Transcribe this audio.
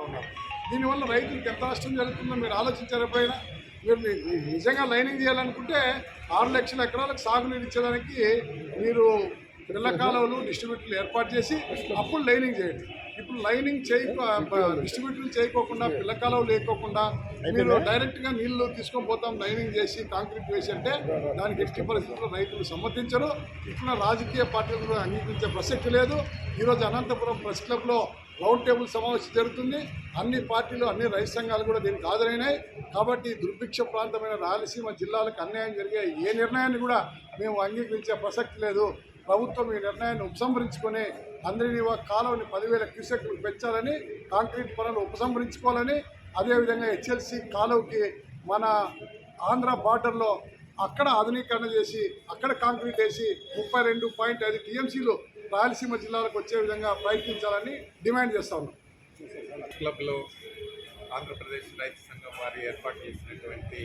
ఉన్నారు. దీనివల్ల రైతులకు ఎంత నష్టం జరుగుతుందో మీరు ఆలోచించారు ఎప్పుడైనా? మీరు నిజంగా లైనింగ్ చేయాలనుకుంటే 6 లక్షల ఎకరాలకు సాగునీరు ఇచ్చేదానికి మీరు పిల్ల కాలువలు డిస్ట్రిబ్యూటర్లు ఏర్పాటు చేసి అప్పుడు లైనింగ్ చేయండి. ఇప్పుడు లైనింగ్ డిస్ట్రిబ్యూటర్లు చేయకోకుండా పిల్ల కాలువలు లేకోకుండా మీరు డైరెక్ట్గా నీళ్లు తీసుకొని పోతాం లైనింగ్ చేసి కాంక్రీట్ వేసి అంటే దానికి ఎట్టి పరిస్థితుల్లో రైతులు సమ్మతించరు. ఇట్లా రాజకీయ పార్టీలు అంగీకరించే ప్రసక్తి లేదు. ఈరోజు అనంతపురం ప్రెస్ క్లబ్లో రౌండ్ టేబుల్ సమావేశం జరుగుతుంది. అన్ని పార్టీలు అన్ని రైతు సంఘాలు కూడా దీనికి హాజరైనాయి. కాబట్టి దుర్భిక్ష ప్రాంతమైన రాయలసీమ జిల్లాలకు అన్యాయం జరిగే ఏ నిర్ణయాన్ని కూడా మేము అంగీకరించే ప్రసక్తి లేదు. ప్రభుత్వం ఈ నిర్ణయాన్ని ఉపసంహరించుకొని అందరినీ కాలువని 10,000 క్యూసెక్లు పెంచాలని, కాంక్రీట్ పనులు ఉపసంహరించుకోవాలని, అదేవిధంగా హెచ్ఎల్సి కాలువకి మన ఆంధ్ర బార్డర్లో అక్కడ ఆధునీకరణ చేసి అక్కడ కాంక్రీట్ వేసి 32.5 టీఎంసీలు రాయలసీమ జిల్లాలకు వచ్చే విధంగా ప్రయత్నించాలని డిమాండ్ చేస్తా ఉన్నాం. క్లబ్లో ఆంధ్రప్రదేశ్ రైతు సంఘం వారు ఏర్పాటు చేసినటువంటి